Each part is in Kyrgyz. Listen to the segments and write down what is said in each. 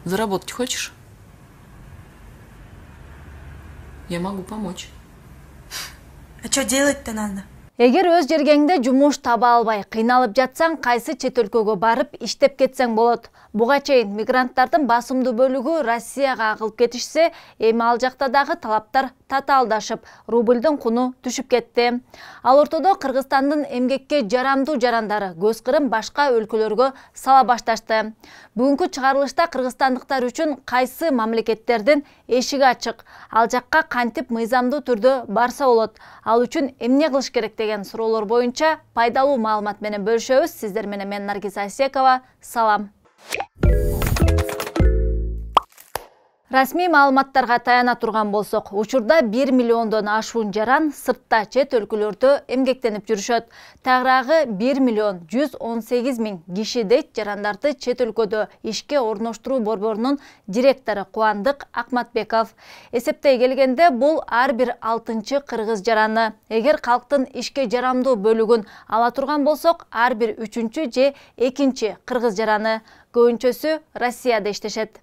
Заработать хочешь? Я могу помочь. А что делать-то надо? Эгер өз жергеңде жумуш таба албай, кыйналып жатсаң, кайсы чет өлкөгө барып иштеп кетсең болот. Буга чейин мигранттардын басымдуу бөлүгү Россияга агылып кетишсе, эми ал жакта дагы талаптар татаалдашып, рубльдун куну түшүп кетти. Ал ортодо Кыргызстандын эмгекке жарамдуу жарандары көз кырын башка өлкөлөргө сала башташты. Бүгүнкү чыгарылышта кыргызстандыктар үчүн кайсы мамлекеттердин эшиги ачык, ал жакка кантип мыйзамдуу түрдө барса болот, ал үчүн эмне кылыш керек деген суроолор боюнча пайдалуу маалымат менен бөлүшөбүз. Сиздер менен мен Наргиз Асекова. Салам. Расмий маалыматтарга таяна турган болсок, учурда 1 миллиондон ашуун жаран сыртта чет өлкөлөрдө эмгектенип жүрүшөт. Тагыраагы 1 миллион 118 миң киши дейт жарандарды чет өлкөдө ишке орноштуруу борборунун директору Кубандык Акматбеков. Эсептей келгенде бул ар бир 6-чы кыргыз жараны. Эгер калктын ишке жарамдуу бөлүгүн ала турган болсок, ар бир 3-чү же 2-чи кыргыз жараны. Көбүнчөсү Россияда иштешет.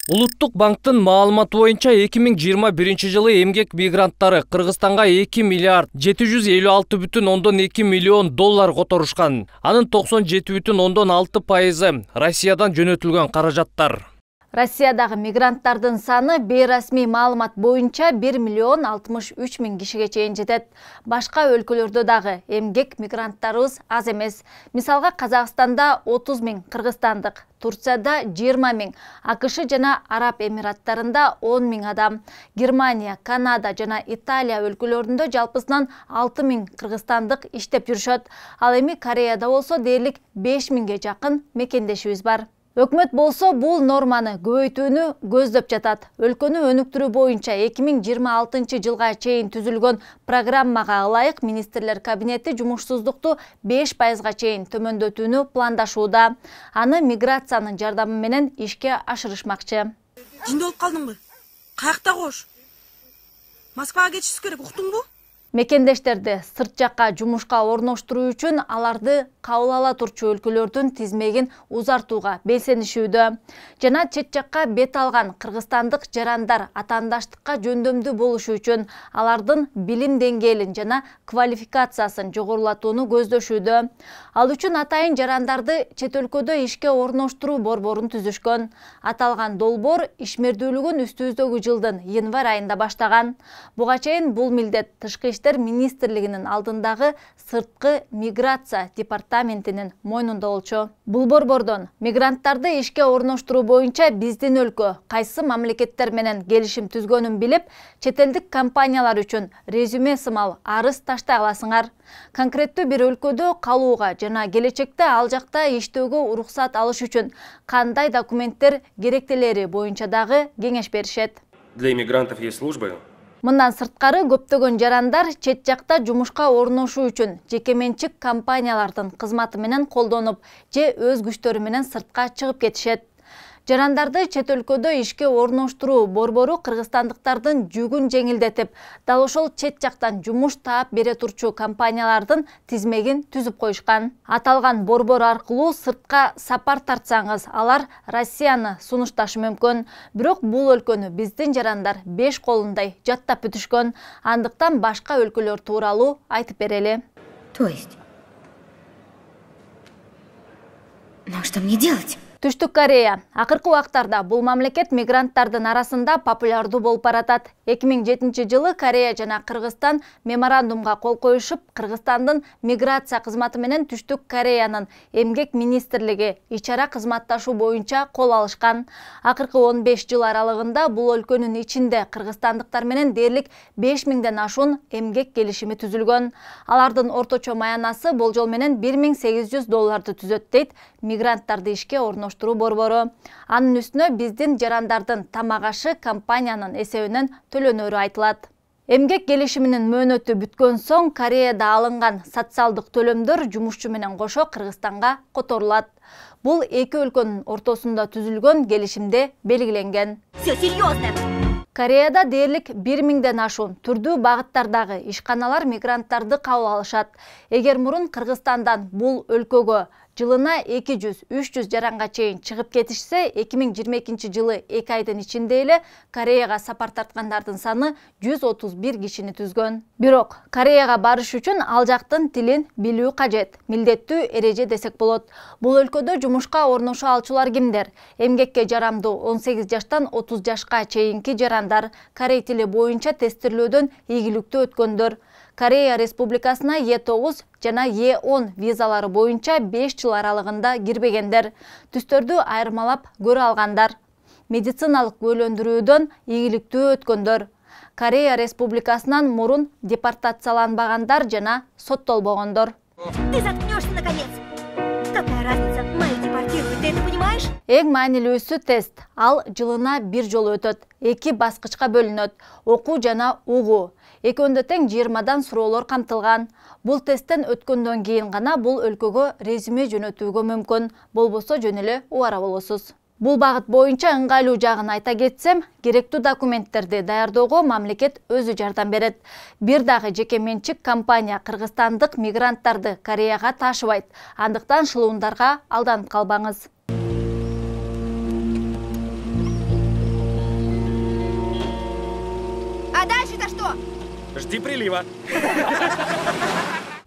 Улуттук банктын маалыматы боюнча 2021 жылы эмгек мигранттары Кыргызстанга 2 миллиард 756,2 миллион доллар которушкан. Анын 97,6% Россиядан жөнөтүлгөн каражаттар. Россиядагы мигранттардын саны бейрасмий маалымат боюнча 1 миллион 63 миң кишиге чейин жетет. Башка өлкөлөрдө дагы эмгек мигранттарыбыз аз эмес. Мисалга Казакстанда 30 миң кыргызстандык, Турцияда 20 миң, АКШ жана Араб Эмираттарында 10 миң адам, Германия, Канада жана Италия өлкөлөрүндө жалпысынан 6 миң кыргызстандык иштеп жүрүшөт. Ал эми Кореяда болсо дээрлик 5 миңге жакын мекендешибиз бар. Өкмөт болсо бул норманы көбөйтүүнү көздөп жатат. Өлкөнү өнүктүрүү боюнча 2026 жылга чейин түзүлгөн программага ылайык министрлер кабинети жумушсуздукту 5%га чейин төмөндөтүүнү пландашууда. Аны миграциянын жардамы менен ишке ашырышмакчы. Жинде болуп калдыңбы? Каякта кош? Москвага кетишибиз керек, уктуңбу? Мекендештерди сырт жакка жумушка орноштуруу үчүн аларды кабыл ала турчу өлкөлөрдүн тизмегин узартууга белсенишүүдө. Жана чет жакка бет алган кыргызстандык жарандар атаандаштыкка жөндөмдүү болушу үчүн алардын билим деңгээлин жана квалификациясын жогорулатууну көздөшүүдө. Ал үчүн атайын жарандарды чет өлкөдө ишке орноштуруу борборун түзүшкөн. Аталган долбоор ишмердүүлүгүн үстүбүздөгү жылдын январь айында баштаган. Буга чейин бул милдет Тышкы иштер министрлигинин алдындагы сырткы миграция департаментинин мойнунда болчу. Бул борбордон мигранттарды ишке орноштуруу боюнча биздин өлкө кайсы мамлекеттер менен келишим түзгөнүн билип, чет элдик компаниялар үчүн резюме сымал арыз таштай аласыңар. Конкреттүү бир өлкөдө калууга жана келечекте ал жакта иштөөгө уруксат алыш үчүн кандай документтер керектелери боюнча дагы кеңеш беришет. Для иммигрантов есть службы. Мындан сырткары көптөгөн жарандар чет жакта жумушка орношуу үчүн жекеменчик компаниялардын кызматы менен колдонуп, же өз күчтөрү менен сыртка чыгып кетишет. Жарандарды чет өлкөдө ишке орноштуруу борбору кыргызстандыктардын жүгүн жеңилдетип, дал ошол чет жактан жумуш таап бере турчу компаниялардын тизмегин түзүп коюшкан. Аталган борбор аркылуу сыртка сапар тартсаңыз, алар Россияны сунушташы мүмкүн. Бирок бул өлкөнү биздин жарандар 5 колундай жаттап бүтүшкөн. Андыктан башка өлкөлөр тууралуу айтып берели. То есть? Ну что мне делать? Түштүк Корея. Акыркы убактарда бул мамлекет мигранттардын арасында популярдуу болуп баратат. 2007 жылы Корея жана Кыргызстан меморандумга кол коюшуп, Кыргызстандын миграция кызматы менен Түштүк Кореянын эмгек министрлиги ич ара кызматташуу боюнча кол алышкан. Акыркы 15 жыл аралыгында бул өлкөнүн ичинде кыргызстандыктар менен дээрлик 5 миңден ашуун эмгек келишими түзүлгөн. Алардын орточо маянасы болжол менен $1800 түзөт дейт мигранттарды ишке орноштуруу борбору. Анын үстүнө биздин жарандардын тамак ашы компаниянын эсебинен төлөнөрү айтылат. Эмгек келишиминин мөөнөтү бүткөн соң Кореяда алынган социалдык төлөмдөр жумушчу менен кошо Кыргызстанга которулат. Бул эки өлкөнүн ортосунда түзүлгөн келишимде белгиленген. Все серьезно. Кореяда дээрлик 1 миңден ашуун түрдүү багыттардагы ишканалар мигранттарды кабыл алышат. Эгер мурун Кыргызстандан бул өлкөгө жылына 200-300 жаранга чейин чыгып кетишсе, 2022 жылы 2 айдын ичинде эле Кореяга сапар тарткандардын саны 131 кишини түзгөн. Бирок Кореяга барыш үчүн ал жактын тилин билүү кажет, милдеттүү эреже десек болот. Бул өлкөдө жумушка орношу алчулар кимдер? Эмгекке жарамдуу 18 жаштан 30 жашка чейинки жарандар, корей тили боюнча тестирлөөдөн ийгиликтүү өткөндөр. Корея Республикасына Е9 жана Е10 визалары боюнча 5 жыл аралыгында кирбегендер, түстөрдү айырмалап көрө алгандар, медициналык көйлөндүрүүдөн ийгиликтүү өткөндөр, Корея Республикасынан мурун депортацияланбагандар жана соттолбогондор. Ты заткнешься, наконец! Какая разница? Мои депортируют, ты это понимаешь? Эң маанилүүсү тест. Ал жылына 1 жолу өтөт. 2 баскычка бөлүнөт. Окуу жана угуу. Экөөндө тең 20дан суроолор камтылган. Бул тесттен өткөндөн кийин гана бул өлкөгө резюме жөнөтүүгө мүмкүн. Болбосо жөн эле убара болосуз. Бул багыт боюнча ыңгайлуу жагын айта кетсем, керектүү документтерди даярдоого мамлекет өзү жардам берет. Бир дагы жеке менчик компания кыргызстандык мигранттарды Кореяга ташыбайт. Андыктан шылуундарга алданып калбаңыз. А дальше-то что? Жди прилива.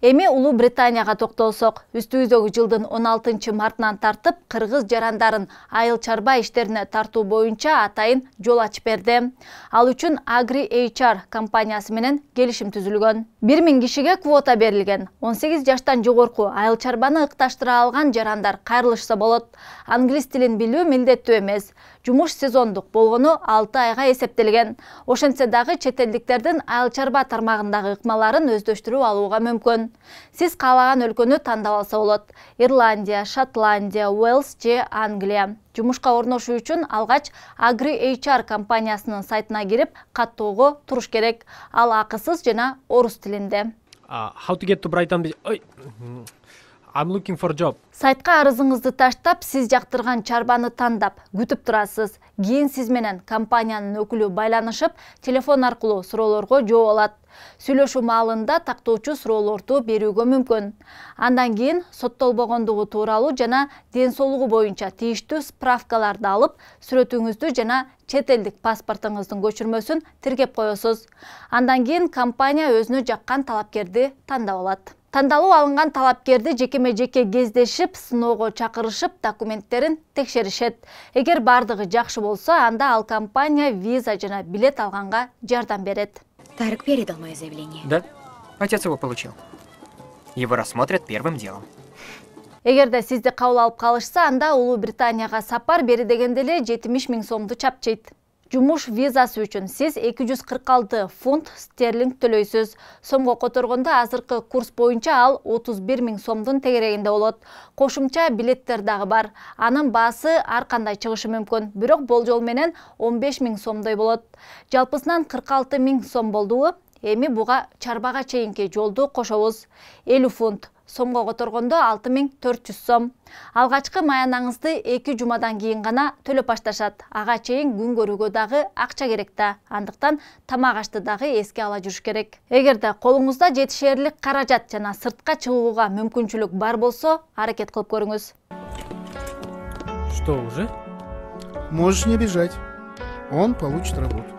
Эми Улуу Британияга токтолсок, үстүбүздөгү жылдын 16 мартынан тартып кыргыз жарандарын айыл чарба иштерине тартуу боюнча атайын жол ачып берди. Ал үчүн Agri HR компаниясы менен келишим түзүлгөн. 1000 кишиге квота берилген. 18 жаштан жогорку айыл чарбаны ыкташтыра алган жарандар кайрылышса болот. Англис тилин билүү милдеттүү эмес. Жумуш сезондук болгону 6 айга эсептелген. Ошентсе дагы чет элдиктердин айыл чарба тармагындагы ыкмаларын өздөштүрүп алууга мүмкүн. Сиз каалаган өлкөнү тандап алса болот. Ирландия, Шотландия, Уэльс же Англия. Жумушка орношуу үчүн алгач Agri HR компаниясынын сайтына кирип, каттоого туруш керек. Ал акысыз жана орус тилинде. How to get to Brighton? I'm looking for a job. Сайтка арызыңызды таштап, сиз жактырган чарбаны тандап, күтүп турасыз. Кийин сиз менен компаниянын өкүлү байланышып, телефон аркылуу суроолорго жооп алат. Сүйлөшүү маалында тактоочу суроолорду берүүгө мүмкүн. Андан кийин соттолбогондугу тууралуу жана ден соолугу боюнча тийиштүү справкаларды алып, сүрөтүңүздү жана чет элдик паспортуңуздун көчүрмөсүн тиркеп коесуз. Андан кийин компания өзүнө жаккан талапкерди тандап алат. Тандалуу алынган талапкерди жекеме-жеке кездешип, сыноого чакырышып, документтерин текшеришет. Эгер бардыгы жакшы болсо, анда ал компания виза жана билет алганга жардам берет. Тарык передал мое заявление. Да, отец его получил. Его рассмотрят первым делом. Эгерде сизди кабыл алып калышса, анда Улуу Британияга сапар бери дегенде эле 70 000 сомду чапчыйт. Жумуш визасы үчүн сиз 246 фунт стерлинг төлөйсүз. Сомго которгондо азыркы курс боюнча ал 31 000 сомдун тегерегинде болот. Кошумча билеттер дагы бар. Анын баасы ар кандай чыгышы мүмкүн. Бирок болжол менен 15 000 сомдой болот. Жалпысынан 46 000 сом болду. Эми буга чарбага чейинки жолду кошобуз. 50 фунт. Сомго которгондо 6400 сом. Алгачкы маянаңызды 2 жумадан кийин гана төлөп башташат. Ага чейин күн көрүүгө дагы акча керек да. Андыктан тамак ашты дагы эске ала жүрүш керек. Эгерде колуңузда жетишерлик каражат жана сыртка чыгууга мүмкүнчүлүк бар болсо, аракет кылып көрүңүз. Что, уже? Можешь не бежать. Он получит работу.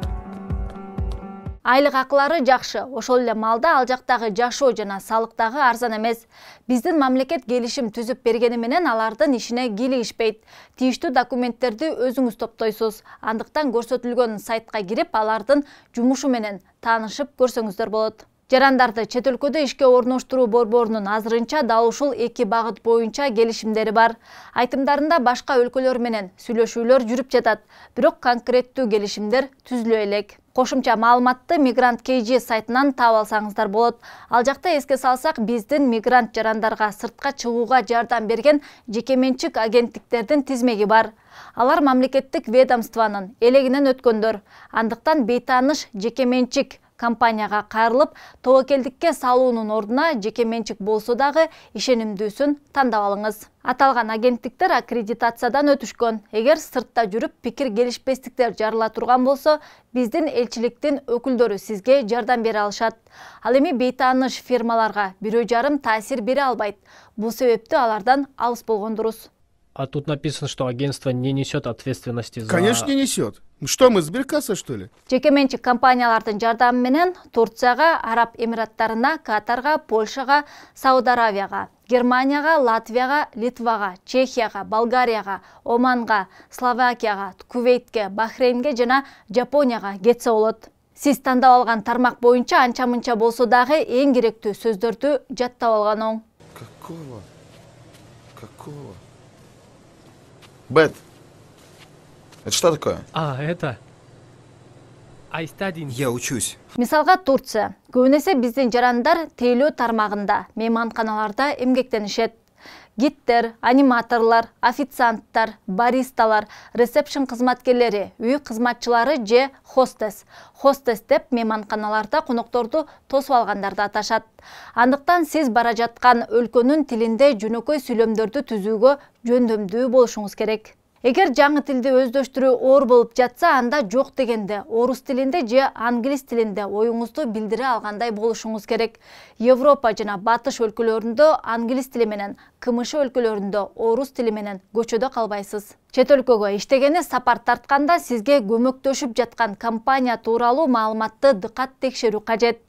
Айлык акылары жакшы, ошол эле маалда ал жактагы жашоо жана салыктагы арзан эмес. Биздин мамлекет келишим түзүп бергени менен алардын ишине кийлигишпейт. Тийиштүү документтерди өзүңүз топтойсуз. Андыктан көрсөтүлгөн сайтка кирип, алардын жумушу менен таанышып көрсөңүздөр болот. Жарандарды чет өлкөдө ишке орноштуруу борборунун азырынча дал ушул 2 багыт боюнча келишимдери бар. Айтымдарында башка өлкөлөр менен сүйлөшүүлөр жүрүп жатат, бирок конкреттүү келишимдер түзүлө элек. Кошумча маалыматты Migrant KG сайтынан таап алсаңыздар болот. Ал жакта эске салсак, биздин мигрант жарандарга сыртка чыгууга жардам берген жекеменчик агенттиктердин тизмеги бар. Алар мамлекеттик ведомствонун элегинен өткөндөр. Андыктан бейтааныш жекеменчик компанияга кайрылып, тобокелдикке салуунун ордуна жеке менчик болсо дагы ишенимдүүсүн тандап алыңыз. Аталган агенттиктер аккредитациядан өтүшкөн. Эгер сыртта жүрүп пикир келишпестиктер жарыла турган болсо, биздин элчиликтин өкүлдөрү сизге жардам бере алышат. Ал эми бейтааныш фирмаларга бирөө жарым таасир бере албайт. Бул себептүү алардан алыс болгон дурус. А тут написано, что агентство не несет ответственности за... Конечно, не несет. Что, мы сберкасса, что ли? Жеке менчик компаниялардын жардамы менен Турцияга, Араб Эмираттарына, Катарга, Польшага, Сауд Аравияга, Германияга, Латвияга, Литвага, Чехияга, Болгарияга, Оманга, Словакияга, Кувейтке, Бахрейнге жана Жапонияга кетсе болот. Сиз тандап алган тармак боюнча анча-мынча болсо дагы эң керектүү сөздөрдү жаттап алган оң. Какого? Бет, это что такое? Это... I study... Я учусь. Мисалга Турция. Көбүнесе биздин жарандар тейлөө тармагында, мейманканаларда эмгектенишет. Гидтер, аниматорлар, официанттар, баристалар, ресепшн кызматкерлери, үй кызматчылары же хостес. Хостес деп мейманканаларда конокторду тосуп алгандарды аташат. Андыктан сиз бара жаткан өлкөнүн тилинде жөнөкөй сүйлөмдөрдү түзүүгө жөндөмдүү болушуңуз керек. Эгер жаңы тилди өздөштүрүү оор болуп жатса, анда жок дегенде орус тилинде же англис тилинде оюңузду билдире алгандай болушуңуз керек. Европа жана батыш өлкөлөрүндө англис тили менен, КМШ өлкөлөрүндө орус тили менен көчөдө калбайсыз. Чет өлкөгө иштегени сапар тартканда сизге көмөктөшүп жаткан компания тууралуу маалыматты дыкат текшерүү кажет.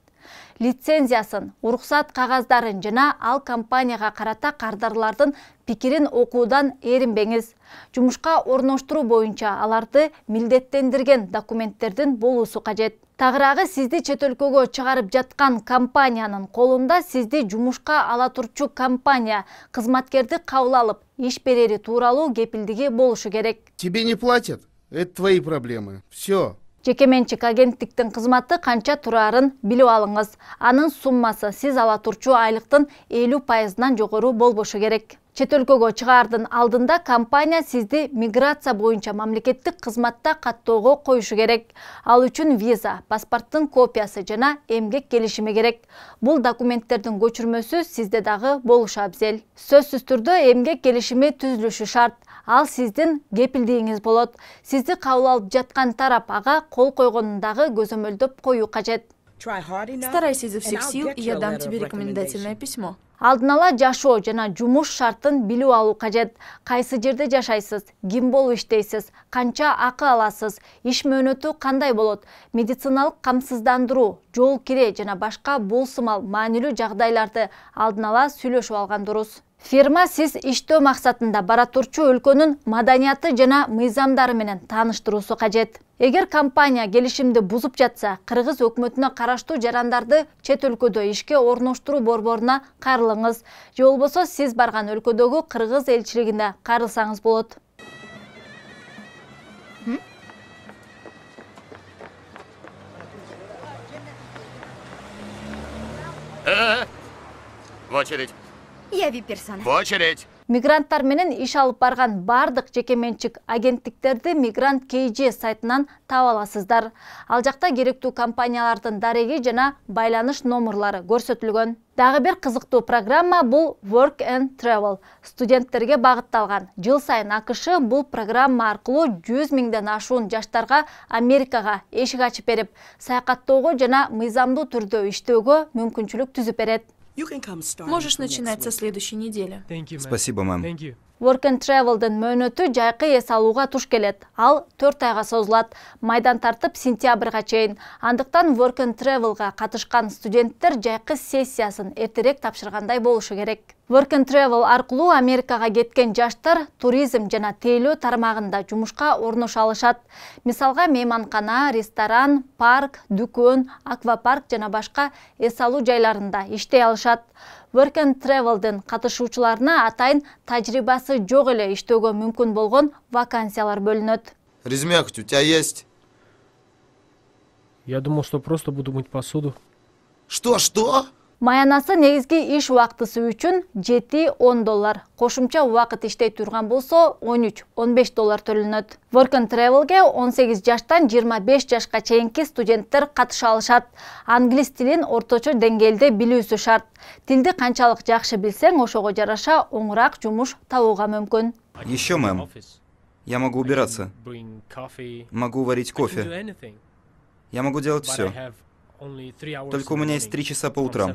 Лицензиясын, уруксат кагаздарын жана ал компанияга карата кардарлардын пикирин окуудан эринбеңиз. Жумушка орноштуруу боюнча аларды милдеттендирген документтердин болуусу кажет. Тагыраагы сизди чет өлкөгө чыгарып жаткан компаниянын колунда сизди жумушка ала турчу компания кызматкерди кабыл алып, иш берери тууралуу кепилдиги болушу керек. Тебе не платят? Это твои проблемы. Все. Жеке менчик агенттиктин кызматы канча турарын билип алыңыз. Анын суммасы сиз ала турчу айлыктын 50%-нан жогору болбошу керек. Чет өлкөгө чыгаардын алдында компания сизди миграция боюнча мамлекеттик кызматта каттоого коюшу керек. Ал үчүн виза, паспорттун копиясы жана эмгек келишими керек. Бул документтердин көчүрмөсү сизде дагы болушу абзел. Сөзсүз түрдө эмгек келишими түзүлүшү шарт. Ал сиздин кепилдигиңиз болот. Сизди кабыл алып жаткан тарап ага кол койгонун дагы көзөмөлдөп коюу кажет. Старайся изо всех сил, и я дам тебе рекомендательное письмо. Алдын ала жашоо жана жумуш шартын билип алуу кажет. Кайсы жерде жашайсыз, ким болуп иштейсиз, канча акы аласыз, иш мөөнөтү кандай болот, медициналык камсыздандыруу, жол кире жана башка бул сымал маанилүү жагдайларды алдын ала сүйлөшүп алган дурус. Фирма сиз иштөө максатында бара турчу өлкөнүн маданияты жана мыйзамдары менен тааныштыруусу кажет. Эгер компания келишимди бузуп жатса, кыргыз өкмөтүнө караштуу жарандарды чет өлкөдө ишке орноштуруу борборуна кайрылыңыз. Же болбосо сиз барган өлкөдөгү кыргыз элчилигине кайрылсаңыз болот. В очередь. Я вип-персона. В очередь. Мигранттар менен иш алып барган бардык жеке менчик агенттиктерди Мигрант KG сайтынан таба аласыздар. Ал жакта керектүү компаниялардын дареги жана байланыш номерлары көрсөтүлгөн. Дагы бир кызыктуу программа бул Work and Travel. Студенттерге багытталган. Жыл сайын АКШ бул программа аркылуу 100 миңден ашуун жаштарга Америкага эшик ачып берип, саякаттоого жана мыйзамдуу түрдө иштөөгө мүмкүнчүлүк түзүп берет. Можешь начинать со следующей недели. Спасибо, мам. Work and Travel'дын мөөнөтү жайкы эс алууга туш келет. Ал 4 айга созулат. Майдан тартып сентябрга чейин. Андыктан Work and Travel'га катышкан студенттер жайкы сессиясын эртерээк тапшыргандай болушу керек. Work and Travel аркылуу Америкага кеткен жаштар туризм жана тейлөө тармагында жумушка орноша алышат. Мисалга мейманкана, ресторан, парк, дүкөн, аквапарк жана башка эс алуу жайларында иштей алышат. Work and Travel'дын катышуучуларына атайын тажрыйбасы жок эле иштөөгө мүмкүн болгон вакансиялар бөлүнөт. Резюме хоть у тебя есть? Я думал, что просто буду мыть посуду. Что? Маянасы негизги иш убактысы үчүн $7-10, кошумча убакыт иштей турган болсо $13-15 төлөнөт. Work and Travel'ге 18 жаштан 25 жашка чейинки студенттер катыша алышат. Англис тилин орточо деңгээлде билүүсү шарт. Тилди канчалык жакшы билсең, ошого жараша оңураак жумуш табууга мүмкүн. Еще, мэм. Я могу убираться. Могу варить кофе. Я могу делать все. Только у меня есть 3 часа по утрам.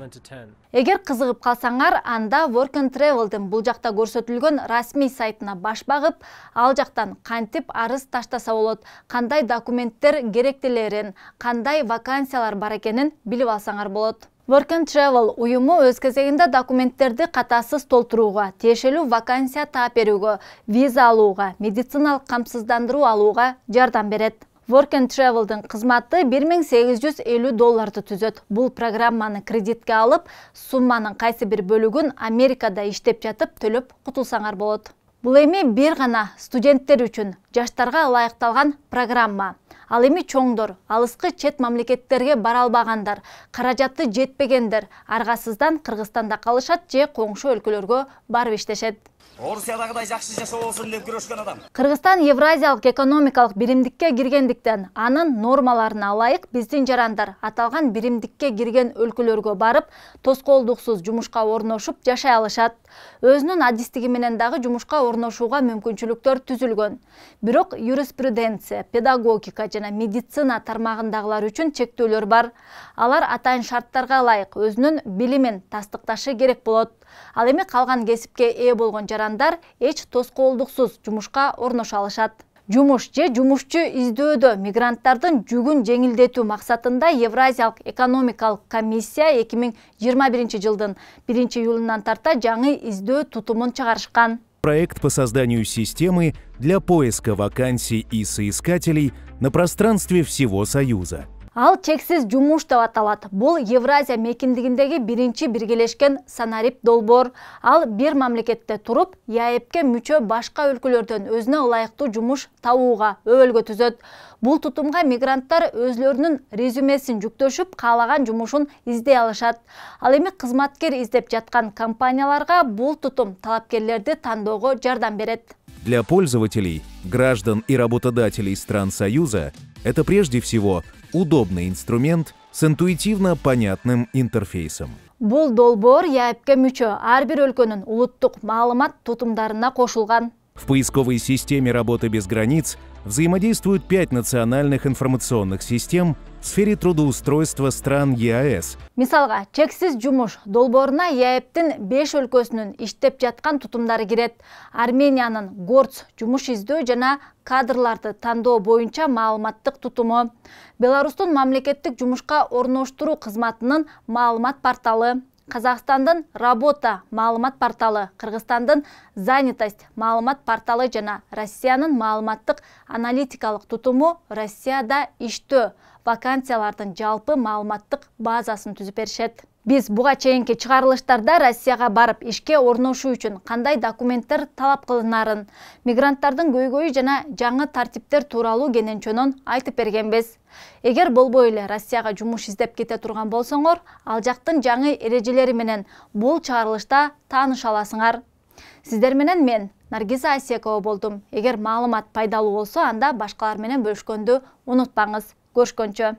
Эгер кызыгып калсаңар, анда Work and Travel'дын бул жакта көрсөтүлгөн расмий сайтына баш багып, ал жактан кантип арыз таштаса болот, кандай документтер керектелерин, кандай вакансиялар бар экенин билип алсаңар болот. Work and Travel уюму өз кезегинде документтерди катасыз толтурууга, тиешелүү вакансия таап берүүгө, виза алууга, медициналык камсыздандыруу алууга жардам берет. Work and Travel'дын кызматы $1850 түзөт. Бул программаны кредитке алып, сумманын кайсы бир бөлүгүн Америкада иштеп жатып төлөп кутулсаңар болот. Бул эми бир гана студенттер үчүн жаштарга ылайыкталган программа. Ал эми чоңдор, алыскы чет мамлекеттерге бара албагандар, каражаты жетпегендер аргасыздан Кыргызстанда калышат же коңшу өлкөлөргө барып иштешет. Орусиядагыдай жакшы жашоо болсун деп күрөшкөн адам. Кыргызстан Евразиялык экономикалык биримдикке киргендиктен, анын нормаларына ылайык биздин жарандар аталган биримдикке кирген өлкөлөргө барып, тоскоолдуксуз жумушка орношуп жашай алышат. Өзүнүн адистиги менен дагы жумушка орношууга мүмкүнчүлүктөр түзүлгөн. Бирок юриспруденция, педагогика жана медицина тармагындагылар үчүн чектөөлөр бар. Алар атайын шарттарга ылайык өзүнүн билимин тастыкташы керек болот. Ал эми калган кесипке ээ болгон жарандар эч тоскоолдуксуз жумушка орноша алышат. Жумуш же жумушчу издөөдө мигранттардын жүгүн жеңилдетүү максатында Евразиялык экономикалык комиссия 2021 жылдын 1-июлунан тарта жаңы издөө тутумун чыгарышкан. Проект по созданию системы для поиска вакансий и соискателей на пространстве всего Союза. Ал чексиз жумуш деп аталат. Бул Евразия мекендигиндеги биринчи биргелешкен санарип долбоор. Ал бир мамлекетте туруп, ЕАЭПке мүчө башка өлкөлөрдөн өзүнө ылайыктуу жумуш табууга өбөлгө түзөт. Бул тутумга мигранттар өзлөрүнүн резюмесин жүктөшүп, каалаган жумушун издей алышат. Ал эми кызматкер издеп жаткан компанияларга бул тутум талапкерлерди тандоого жардам берет. Для пользователей, граждан и работодателей стран Союза это прежде всего удобный инструмент с интуитивно понятным интерфейсом. Бул долбоор ЕАЭПке мүчө ар бир өлкөнүн улуттук маалымат тутумдарына кошулган. В поисковой системе работы без границ взаимодействуют 5 национальных информационных систем в сфере трудоустройства стран ЕАЭС. Мисалга, чексиз жумуш долбооруна ЕАЭПтин 5 өлкөсүнүн иштеп жаткан тутумдары кирет. Армениянын Горц жумуш издөө жана кадрларды тандоо боюнча маалыматтык тутуму, Беларустун мамлекеттик жумушка орноштуруу кызматынын маалымат порталы, Казакстандын Работа маалымат порталы, Кыргызстандын Занятость маалымат порталы жана Россиянын маалыматтык аналитикалык тутуму Россияда иштөө вакансиялардын жалпы маалыматтык базасын түзүп беришет. Биз буга чейинки чыгарылыштарда Россияга барып ишке орношуу үчүн кандай документтер талап кылынарын, мигранттардын көйгөйү жана жаңы тартиптер тууралуу кененчөнөн айтып бергенбиз. Эгер болбой эле Россияга жумуш издеп кете турган болсоңор, ал жактын жаңы эрежелери менен бул чыгарылышта тааныша аласыңар. Сиздер менен мен Наргиза Асиекова болдум. Эгер маалымат пайдалуу болсо, анда башкалар менен бөлүшкөндү унутпаңыз. Көрүшкөнчө.